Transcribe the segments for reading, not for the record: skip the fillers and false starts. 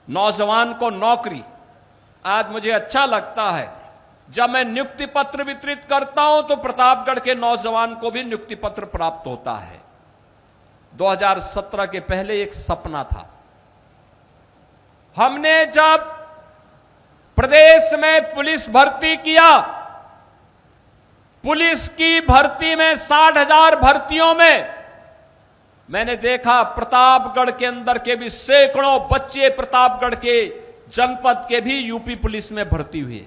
नौजवान को नौकरी। आज मुझे अच्छा लगता है जब मैं नियुक्ति पत्र वितरित करता हूं तो प्रतापगढ़ के नौजवान को भी नियुक्ति पत्र प्राप्त होता है। 2017 के पहले एक सपना था। हमने जब प्रदेश में पुलिस भर्ती किया, पुलिस की भर्ती में 60,000 भर्तियों में मैंने देखा प्रतापगढ़ के अंदर के भी सैकड़ों बच्चे प्रतापगढ़ के जनपद के भी यूपी पुलिस में भर्ती हुए।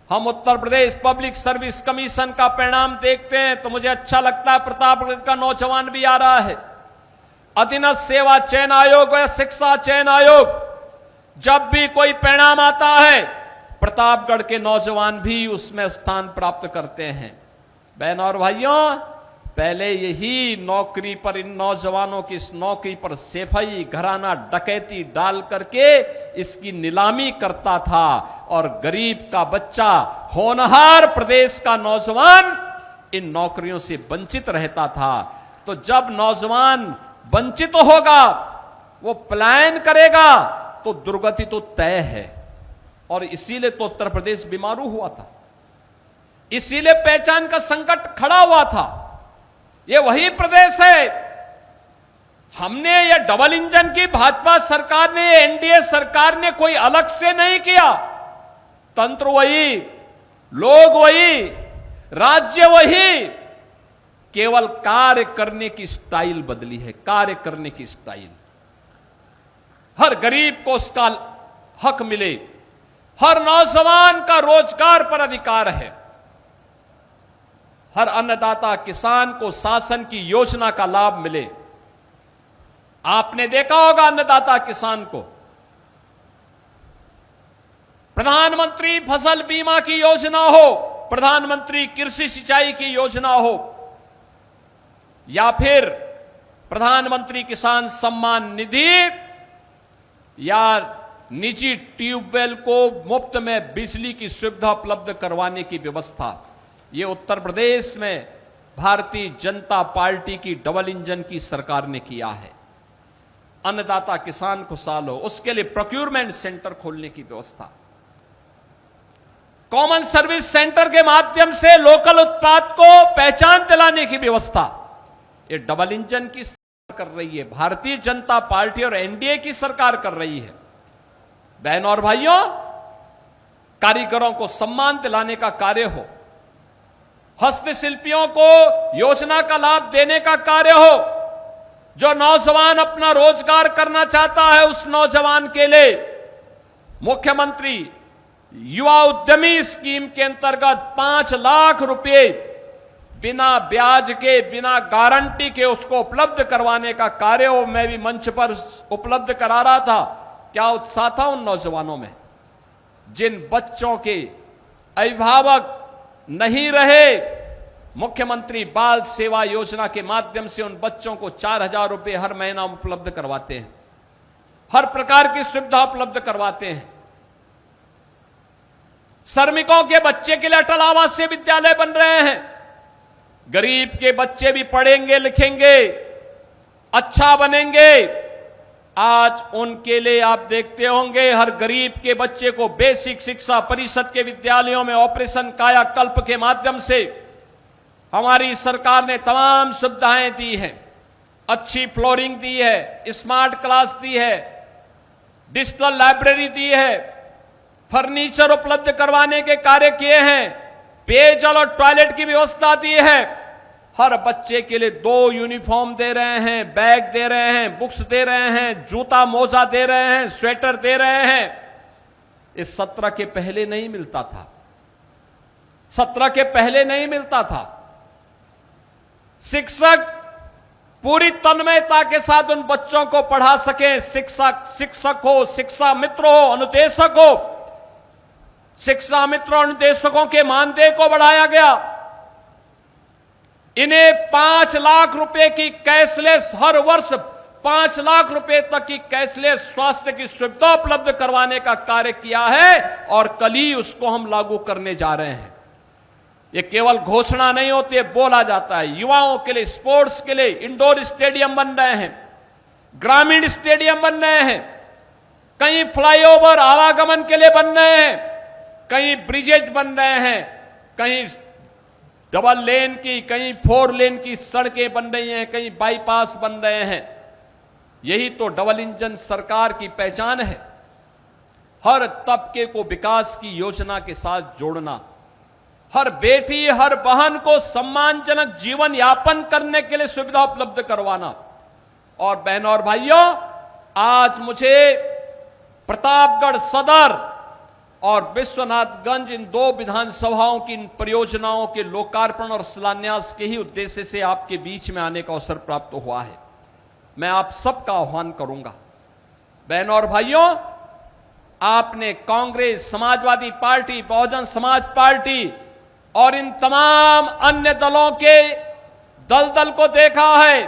हम Uttar Pradesh public service commission का परिणाम देखते हैं तो मुझे अच्छा लगता है, प्रतापगढ़ का नौजवान भी आ रहा है। अधीनस्थ सेवा चयन आयोग या शिक्षा चयन आयोग, जब भी कोई परिणाम आता है प्रतापगढ़ के नौजवान भी उसमें स्थान प्राप्त करते हैं। बहनों और भाइयों, पहले यही नौकरी पर, इन नौजवानों की इस नौकरी पर सेफई घराना डकैती डाल करके इसकी नीलामी करता था और गरीब का बच्चा, होनहार प्रदेश का नौजवान इन नौकरियों से वंचित रहता था। तो जब नौजवान वंचित होगा, वो पलायन करेगा तो दुर्गति तो तय है। और इसीलिए तो उत्तर प्रदेश बीमारू हुआ था, इसीलिए पहचान का संकट खड़ा हुआ था। ये वही प्रदेश है। हमने ये डबल इंजन की भाजपा सरकार ने, एनडीए सरकार ने कोई अलग से नहीं किया। तंत्र वही, लोग वही, राज्य वही, केवल कार्य करने की स्टाइल बदली है। कार्य करने की स्टाइल, हर गरीब को उसका हक मिले, हर नौजवान का रोजगार पर अधिकार है, हर अन्नदाता किसान को शासन की योजना का लाभ मिले। आपने देखा होगा अन्नदाता किसान को प्रधानमंत्री फसल बीमा की योजना हो, प्रधानमंत्री कृषि सिंचाई की योजना हो, या फिर प्रधानमंत्री किसान सम्मान निधि, या निजी ट्यूबवेल को मुफ्त में बिजली की सुविधा उपलब्ध करवाने की व्यवस्था, ये उत्तर प्रदेश में भारतीय जनता पार्टी की डबल इंजन की सरकार ने किया है। अन्नदाता किसान खुशहाल हो, उसके लिए प्रोक्योरमेंट सेंटर खोलने की व्यवस्था, कॉमन सर्विस सेंटर के माध्यम से लोकल उत्पाद को पहचान दिलाने की व्यवस्था, ये डबल इंजन की सरकार कर रही है। भारतीय जनता पार्टी और एनडीए की सरकार कर रही है। बहनों और भाइयों, कारीगरों को सम्मान दिलाने का कार्य हो, हस्तशिल्पियों को योजना का लाभ देने का कार्य हो, जो नौजवान अपना रोजगार करना चाहता है उस नौजवान के लिए मुख्यमंत्री युवा उद्यमी स्कीम के अंतर्गत 5 लाख रुपए बिना ब्याज के, बिना गारंटी के उसको उपलब्ध करवाने का कार्य हो। मैं भी मंच पर उपलब्ध करा रहा था। क्या उत्साह था उन नौजवानों में, जिन बच्चों के अभिभावक नहीं रहे। मुख्यमंत्री बाल सेवा योजना के माध्यम से उन बच्चों को 4,000 रुपए हर महीना उपलब्ध करवाते हैं, हर प्रकार की सुविधा उपलब्ध करवाते हैं। श्रमिकों के बच्चे के लिए अटल आवासीय विद्यालय बन रहे हैं। गरीब के बच्चे भी पढ़ेंगे, लिखेंगे, अच्छा बनेंगे। आज उनके लिए आप देखते होंगे, हर गरीब के बच्चे को बेसिक शिक्षा परिषद के विद्यालयों में ऑपरेशन कायाकल्प के माध्यम से हमारी सरकार ने तमाम सुविधाएं दी हैं। अच्छी फ्लोरिंग दी है, स्मार्ट क्लास दी है, डिजिटल लाइब्रेरी दी है, फर्नीचर उपलब्ध करवाने के कार्य किए हैं, पेयजल और टॉयलेट की व्यवस्था दी है। हर बच्चे के लिए 2 यूनिफॉर्म दे रहे हैं, बैग दे रहे हैं, बुक्स दे रहे हैं, जूता मोजा दे रहे हैं, स्वेटर दे रहे हैं। इस 17 के पहले नहीं मिलता था, 17 के पहले नहीं मिलता था। शिक्षक पूरी तन्मयता के साथ उन बच्चों को पढ़ा सके। शिक्षक हो, शिक्षा मित्र हो, अनुदेशक हो, शिक्षा मित्र और अनुदेशकों के मानदेय को बढ़ाया गया। इन्हें 5 लाख रुपए की कैशलेस, हर वर्ष 5 लाख रुपए तक की कैशलेस स्वास्थ्य की सुविधा उपलब्ध करवाने का कार्य किया है और कल ही उसको हम लागू करने जा रहे हैं। ये केवल घोषणा नहीं होती है, बोला जाता है। युवाओं के लिए, स्पोर्ट्स के लिए इंडोर स्टेडियम बन रहे हैं, ग्रामीण स्टेडियम बन रहे हैं, कहीं फ्लाईओवर आवागमन के लिए बन रहे हैं, कहीं ब्रिजेज बन रहे हैं, कहीं डबल लेन की, कहीं 4 लेन की सड़कें बन रही हैं, कहीं बाईपास बन रहे हैं। यही तो डबल इंजन सरकार की पहचान है। हर तबके को विकास की योजना के साथ जोड़ना, हर बेटी हर बहन को सम्मानजनक जीवन यापन करने के लिए सुविधा उपलब्ध करवाना। और बहनों और भाइयों, आज मुझे प्रतापगढ़ सदर और विश्वनाथगंज इन 2 विधानसभाओं की इन परियोजनाओं के लोकार्पण और शिलान्यास के ही उद्देश्य से आपके बीच में आने का अवसर प्राप्त हुआ है। मैं आप सबका आह्वान करूंगा, बहनों और भाइयों, आपने कांग्रेस, समाजवादी पार्टी, बहुजन समाज पार्टी और इन तमाम अन्य दलों के दलदल को देखा है।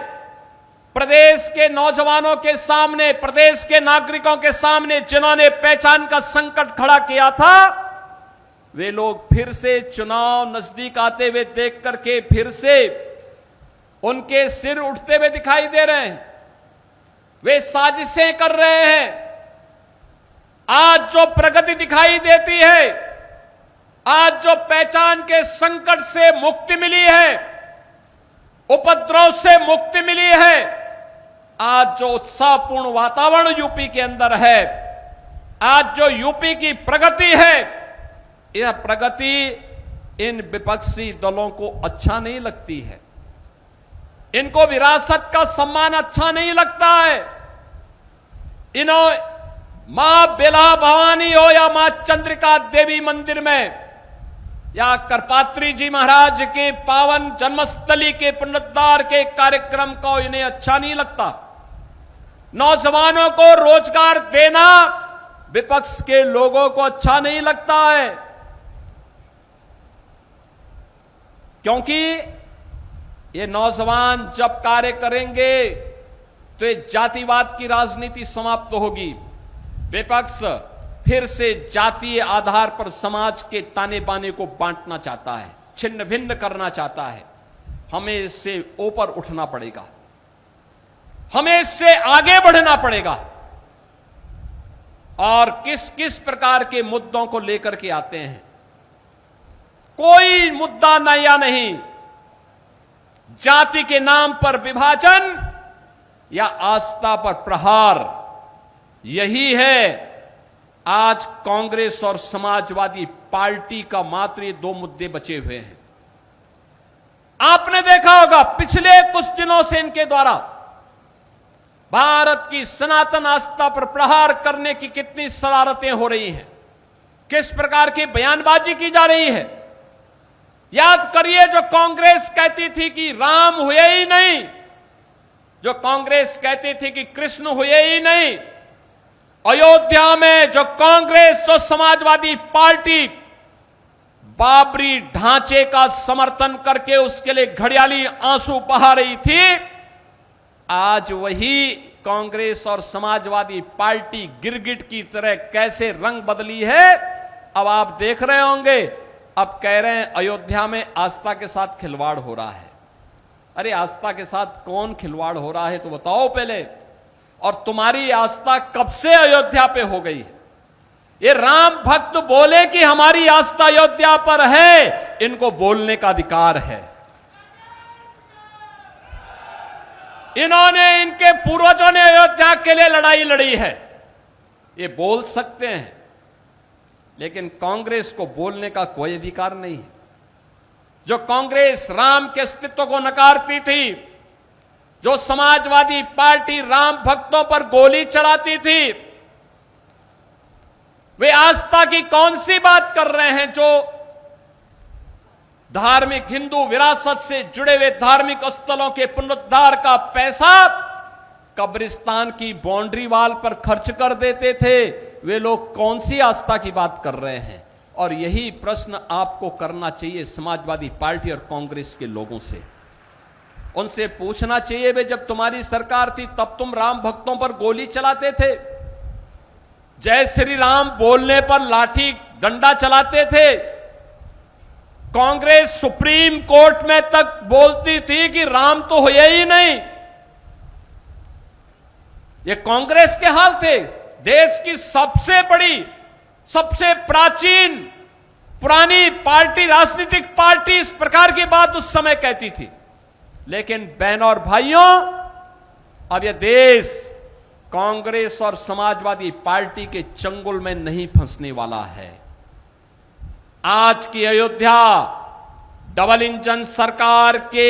प्रदेश के नौजवानों के सामने, प्रदेश के नागरिकों के सामने जिन्होंने पहचान का संकट खड़ा किया था, वे लोग फिर से चुनाव नजदीक आते हुए देख करके फिर से उनके सिर उठते हुए दिखाई दे रहे हैं। वे साजिशें कर रहे हैं। आज जो प्रगति दिखाई देती है, आज जो पहचान के संकट से मुक्ति मिली है, उपद्रव से मुक्ति मिली है, आज जो उत्साहपूर्ण वातावरण यूपी के अंदर है, आज जो यूपी की प्रगति है, यह प्रगति इन विपक्षी दलों को अच्छा नहीं लगती है। इनको विरासत का सम्मान अच्छा नहीं लगता है। इन्हों मां बेला भवानी हो या मां चंद्रिका देवी मंदिर में या करपात्री जी महाराज के पावन जन्मस्थली के पुनरुद्धार के कार्यक्रम को इन्हें अच्छा नहीं लगता। नौजवानों को रोजगार देना विपक्ष के लोगों को अच्छा नहीं लगता है, क्योंकि ये नौजवान जब कार्य करेंगे तो ये जातिवाद की राजनीति समाप्त होगी। विपक्ष फिर से जातीय आधार पर समाज के ताने बाने को बांटना चाहता है, छिन्न भिन्न करना चाहता है। हमें इससे ऊपर उठना पड़ेगा, हमें इससे आगे बढ़ना पड़ेगा। और किस किस प्रकार के मुद्दों को लेकर के आते हैं, कोई मुद्दा नया नहीं। जाति के नाम पर विभाजन या आस्था पर प्रहार, यही है आज कांग्रेस और समाजवादी पार्टी का मात्र ये 2 मुद्दे बचे हुए हैं। आपने देखा होगा पिछले कुछ दिनों से इनके द्वारा भारत की सनातन आस्था पर प्रहार करने की कितनी शरारतें हो रही हैं, किस प्रकार की बयानबाजी की जा रही है। याद करिए, जो कांग्रेस कहती थी कि राम हुए ही नहीं, जो कांग्रेस कहती थी कि कृष्ण हुए ही नहीं, अयोध्या में जो कांग्रेस, जो समाजवादी पार्टी बाबरी ढांचे का समर्थन करके उसके लिए घड़ियाली आंसू बहा रही थी, आज वही कांग्रेस और समाजवादी पार्टी गिरगिट की तरह कैसे रंग बदली है, अब आप देख रहे होंगे। अब कह रहे हैं अयोध्या में आस्था के साथ खिलवाड़ हो रहा है। अरे आस्था के साथ कौन खिलवाड़ हो रहा है तो बताओ पहले। और तुम्हारी आस्था कब से अयोध्या पे हो गई है? ये राम भक्त बोले कि हमारी आस्था अयोध्या पर है, इनको बोलने का अधिकार है। इन्होंने, इनके पूर्वजों ने अयोध्या के लिए लड़ाई लड़ी है, ये बोल सकते हैं, लेकिन कांग्रेस को बोलने का कोई अधिकार नहीं है। जो कांग्रेस राम के अस्तित्व को नकारती थी, जो समाजवादी पार्टी राम भक्तों पर गोली चलाती थी, वे आस्था की कौन सी बात कर रहे हैं? जो धार्मिक हिंदू विरासत से जुड़े हुए धार्मिक स्थलों के पुनरुद्धार का पैसा कब्रिस्तान की बाउंड्री वाल पर खर्च कर देते थे, वे लोग कौन सी आस्था की बात कर रहे हैं? और यही प्रश्न आपको करना चाहिए समाजवादी पार्टी और कांग्रेस के लोगों से। उनसे पूछना चाहिए, वे जब तुम्हारी सरकार थी तब तुम राम भक्तों पर गोली चलाते थे, जय श्री राम बोलने पर लाठी डंडा चलाते थे, कांग्रेस सुप्रीम कोर्ट में तक बोलती थी कि राम तो हुए ही नहीं। ये कांग्रेस के हाल थे। देश की सबसे बड़ी, सबसे प्राचीन पुरानी पार्टी, राजनीतिक पार्टी इस प्रकार की बात उस समय कहती थी। लेकिन बहनों और भाइयों, अब यह देश कांग्रेस और समाजवादी पार्टी के चंगुल में नहीं फंसने वाला है। आज की अयोध्या डबल इंजन सरकार के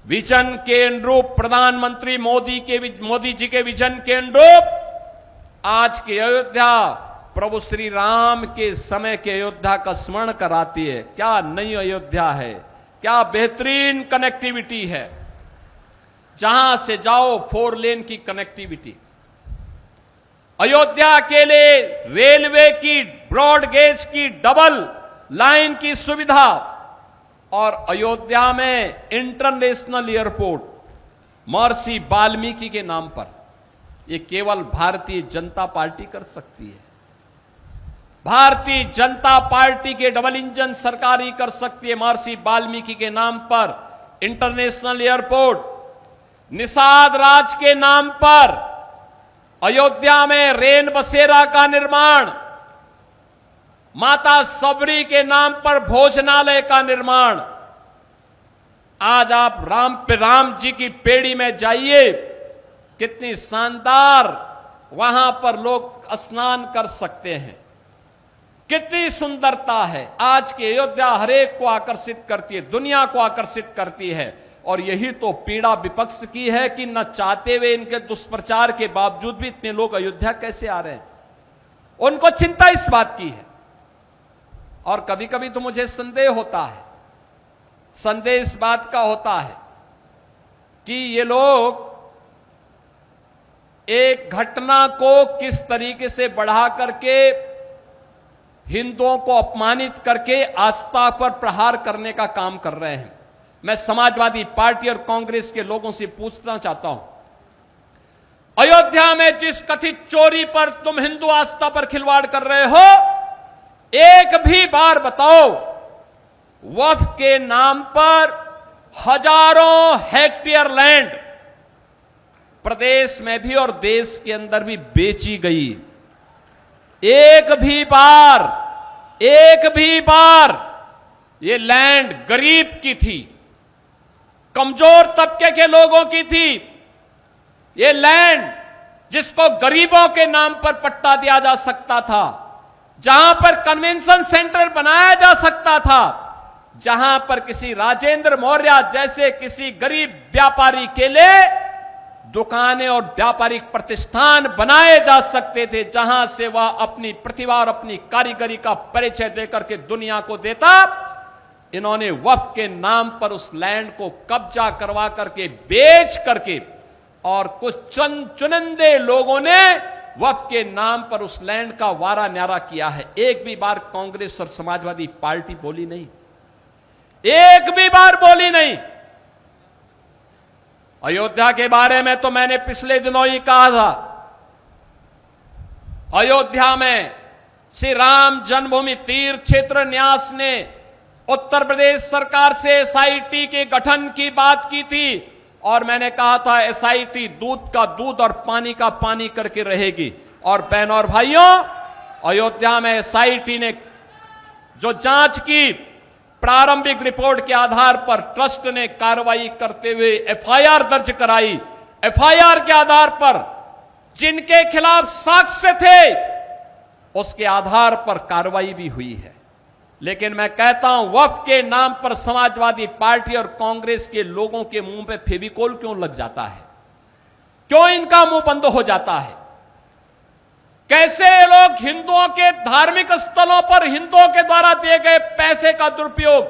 विजन के अनुरूप, प्रधानमंत्री मोदी जी के विजन के अनुरूप आज की अयोध्या प्रभु श्री राम के समय के अयोध्या का स्मरण कराती है। क्या नई अयोध्या है, क्या बेहतरीन कनेक्टिविटी है। जहां से जाओ 4 लेन की कनेक्टिविटी। अयोध्या के लिए रेलवे की, ब्रॉड गेज की, डबल लाइन की सुविधा और अयोध्या में इंटरनेशनल एयरपोर्ट महर्षि वाल्मीकि के नाम पर, यह केवल भारतीय जनता पार्टी कर सकती है। भारतीय जनता पार्टी के डबल इंजन सरकार ही कर सकती है। महर्षि वाल्मीकि के नाम पर इंटरनेशनल एयरपोर्ट, निषाद राज के नाम पर अयोध्या में रेन बसेरा का निर्माण, माता सबरी के नाम पर भोजनालय का निर्माण। आज आप राम जी की पेड़ी में जाइए, कितनी शानदार वहां पर लोग स्नान कर सकते हैं, कितनी सुंदरता है। आज की अयोध्या हरेक को आकर्षित करती है, दुनिया को आकर्षित करती है। और यही तो पीड़ा विपक्ष की है कि न चाहते हुए, इनके दुष्प्रचार के बावजूद भी इतने लोग अयोध्या कैसे आ रहे हैं। उनको चिंता इस बात की है। और कभी कभी तो मुझे संदेह होता है, संदेह इस बात का होता है कि ये लोग एक घटना को किस तरीके से बढ़ा करके, हिंदुओं को अपमानित करके आस्था पर प्रहार करने का काम कर रहे हैं। मैं समाजवादी पार्टी और कांग्रेस के लोगों से पूछना चाहता हूं, अयोध्या में जिस कथित चोरी पर तुम हिंदू आस्था पर खिलवाड़ कर रहे हो, एक भी बार बताओ वक्फ के नाम पर हजारों हेक्टेयर लैंड प्रदेश में भी और देश के अंदर भी बेची गई। एक भी बार ये लैंड गरीब की थी, कमजोर तबके के लोगों की थी। ये लैंड जिसको गरीबों के नाम पर पट्टा दिया जा सकता था, जहां पर कन्वेंशन सेंटर बनाया जा सकता था, जहां पर किसी राजेंद्र मौर्य जैसे किसी गरीब व्यापारी के लिए दुकानें और व्यापारिक प्रतिष्ठान बनाए जा सकते थे, जहां से वह अपनी प्रतिभा और अपनी कारीगरी का परिचय देकर के दुनिया को देता। इन्होंने वक्फ के नाम पर उस लैंड को कब्जा करवा करके, बेच करके, और कुछ चुनिंदे लोगों ने वक्फ के नाम पर उस लैंड का वारा न्यारा किया है। एक भी बार कांग्रेस और समाजवादी पार्टी बोली नहीं, एक भी बार बोली नहीं। अयोध्या के बारे में तो मैंने पिछले दिनों ही कहा था, अयोध्या में श्री राम जन्मभूमि तीर्थ क्षेत्र न्यास ने उत्तर प्रदेश सरकार से एसआईटी के गठन की बात की थी और मैंने कहा था एसआईटी दूध का दूध और पानी का पानी करके रहेगी। और बहनों और भाइयों, अयोध्या में एसआईटी ने जो जांच की, प्रारंभिक रिपोर्ट के आधार पर ट्रस्ट ने कार्रवाई करते हुए एफआईआर दर्ज कराई। एफआईआर के आधार पर जिनके खिलाफ साक्ष्य थे, उसके आधार पर कार्रवाई भी हुई है। लेकिन मैं कहता हूं, वक्फ के नाम पर समाजवादी पार्टी और कांग्रेस के लोगों के मुंह पे फेविकोल क्यों लग जाता है? क्यों इनका मुंह बंद हो जाता है? कैसे ये लोग हिंदुओं के धार्मिक स्थलों पर हिंदुओं के द्वारा दिए गए पैसे का दुरुपयोग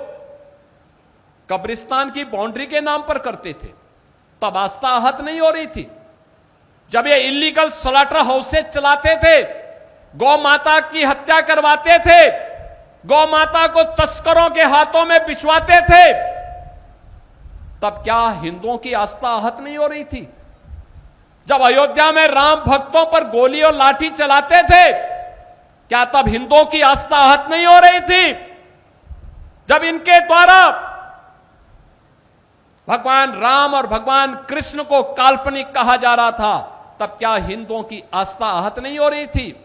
कब्रिस्तान की बाउंड्री के नाम पर करते थे? तब आस्था आहत नहीं हो रही थी। जब ये इलीगल स्लॉटर हाउसेज चलाते थे, गौ माता की हत्या करवाते थे, गौ माता को तस्करों के हाथों में बिछवाते थे, तब क्या हिंदुओं की आस्था आहत नहीं हो रही थी? जब अयोध्या में राम भक्तों पर गोली और लाठी चलाते थे, क्या तब हिंदुओं की आस्था आहत नहीं हो रही थी? जब इनके द्वारा भगवान राम और भगवान कृष्ण को काल्पनिक कहा जा रहा था, तब क्या हिंदुओं की आस्था आहत नहीं हो रही थी?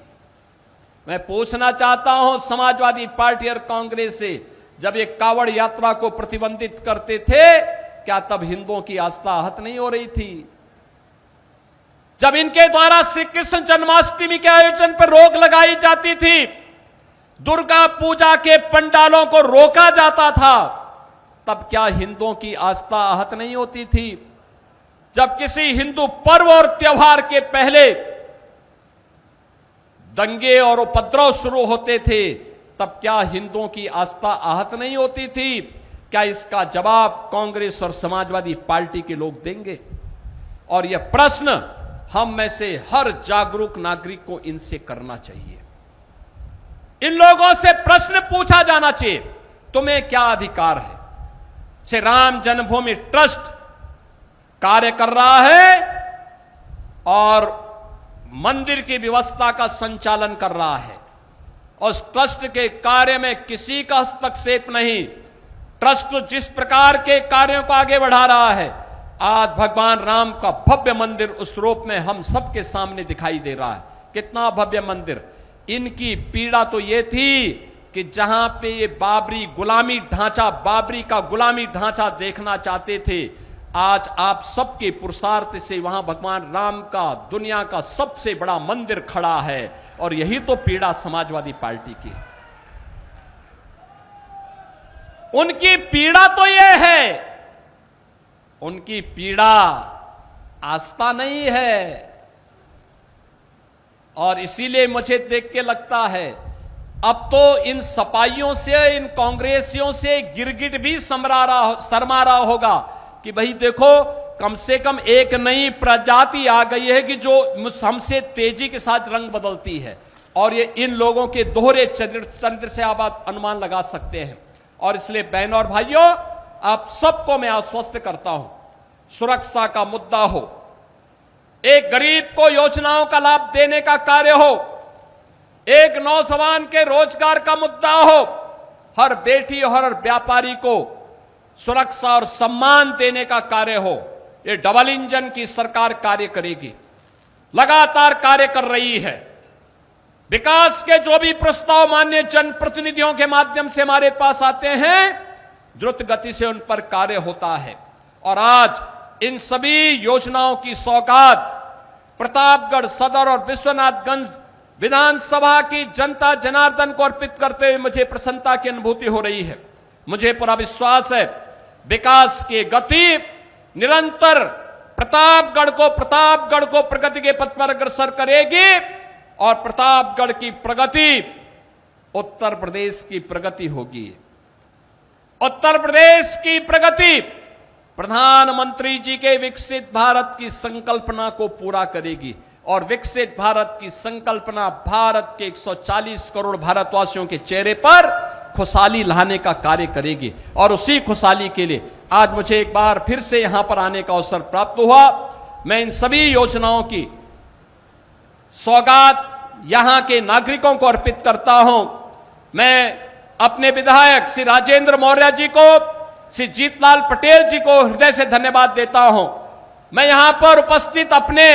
मैं पूछना चाहता हूं समाजवादी पार्टी और कांग्रेस से, जब ये कावड़ यात्रा को प्रतिबंधित करते थे, क्या तब हिंदुओं की आस्था आहत नहीं हो रही थी? जब इनके द्वारा श्री कृष्ण जन्माष्टमी के आयोजन पर रोक लगाई जाती थी, दुर्गा पूजा के पंडालों को रोका जाता था, तब क्या हिंदुओं की आस्था आहत नहीं होती थी? जब किसी हिंदू पर्व और त्योहार के पहले दंगे और उपद्रव शुरू होते थे, तब क्या हिंदुओं की आस्था आहत नहीं होती थी? क्या इसका जवाब कांग्रेस और समाजवादी पार्टी के लोग देंगे? और यह प्रश्न हम में से हर जागरूक नागरिक को इनसे करना चाहिए। इन लोगों से प्रश्न पूछा जाना चाहिए, तुम्हें क्या अधिकार है? श्री राम जन्मभूमि ट्रस्ट कार्य कर रहा है और मंदिर की व्यवस्था का संचालन कर रहा है। उस ट्रस्ट के कार्य में किसी का हस्तक्षेप नहीं। ट्रस्ट जिस प्रकार के कार्यों को आगे बढ़ा रहा है, आज भगवान राम का भव्य मंदिर उस रूप में हम सबके सामने दिखाई दे रहा है। कितना भव्य मंदिर! इनकी पीड़ा तो यह थी कि जहां पे ये बाबरी का गुलामी ढांचा देखना चाहते थे, आज आप सबके पुरुषार्थ से वहां भगवान राम का दुनिया का सबसे बड़ा मंदिर खड़ा है। और यही तो पीड़ा समाजवादी पार्टी की। उनकी पीड़ा तो यह है, उनकी पीड़ा आस्था नहीं है। और इसीलिए मुझे देख के लगता है, अब तो इन सपाइयों से, इन कांग्रेसियों से गिरगिट भी शर्मा रहा होगा कि भाई देखो, कम से कम एक नई प्रजाति आ गई है कि जो हमसे तेजी के साथ रंग बदलती है। और ये इन लोगों के दोहरे चरित्र से आप अनुमान लगा सकते हैं। और इसलिए बहनों और भाइयों, आप सबको मैं आश्वस्त करता हूं, सुरक्षा का मुद्दा हो, एक गरीब को योजनाओं का लाभ देने का कार्य हो, एक नौजवान के रोजगार का मुद्दा हो, हर बेटी और हर व्यापारी को सुरक्षा और सम्मान देने का कार्य हो, ये डबल इंजन की सरकार कार्य करेगी, लगातार कार्य कर रही है। विकास के जो भी प्रस्ताव माननीय जनप्रतिनिधियों के माध्यम से हमारे पास आते हैं, द्रुत गति से उन पर कार्य होता है। और आज इन सभी योजनाओं की सौगात प्रतापगढ़ सदर और विश्वनाथगंज विधानसभा की जनता जनार्दन को अर्पित करते हुए मुझे प्रसन्नता की अनुभूति हो रही है। मुझे पूरा विश्वास है, विकास की गति निरंतर प्रतापगढ़ को प्रगति के पथ पर अग्रसर करेगी। और प्रतापगढ़ की प्रगति उत्तर प्रदेश की प्रगति होगी। उत्तर प्रदेश की प्रगति प्रधानमंत्री जी के विकसित भारत की संकल्पना को पूरा करेगी। और विकसित भारत की संकल्पना भारत के 140 करोड़ भारतवासियों के चेहरे पर खुशहाली लाने का कार्य करेगी। और उसी खुशहाली के लिए आज मुझे एक बार फिर से यहां पर आने का अवसर प्राप्त हुआ। मैं इन सभी योजनाओं की सौगात यहां के नागरिकों को अर्पित करता हूं। मैं अपने विधायक श्री राजेंद्र मौर्य जी को, श्री जीतलाल पटेल जी को हृदय से धन्यवाद देता हूं। मैं यहां पर उपस्थित अपने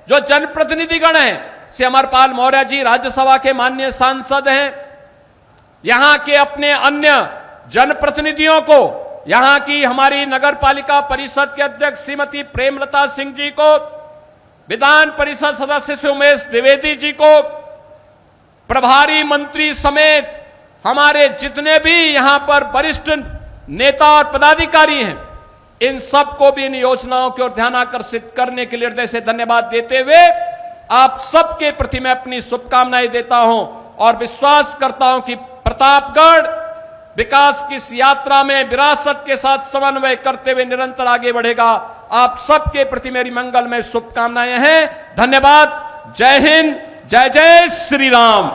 जो जनप्रतिनिधिगण हैं, श्री अमरपाल मौर्य जी राज्यसभा के माननीय सांसद हैं, यहां के अपने अन्य जनप्रतिनिधियों को, यहां की हमारी नगर पालिका परिषद के अध्यक्ष श्रीमती प्रेमलता सिंह जी को, विधान परिषद सदस्य श्री उमेश द्विवेदी जी को, प्रभारी मंत्री समेत हमारे जितने भी यहां पर वरिष्ठ नेता और पदाधिकारी हैं, इन सबको भी इन योजनाओं की ओर ध्यान आकर्षित करने के लिए हृदय से धन्यवाद देते हुए आप सबके प्रति मैं अपनी शुभकामनाएं देता हूं और विश्वास करता हूं कि प्रतापगढ़ विकास की इस यात्रा में विरासत के साथ समन्वय करते हुए निरंतर आगे बढ़ेगा। आप सबके प्रति मेरी मंगलमय शुभकामनाएं हैं। धन्यवाद। जय हिंद, जय जय श्री राम।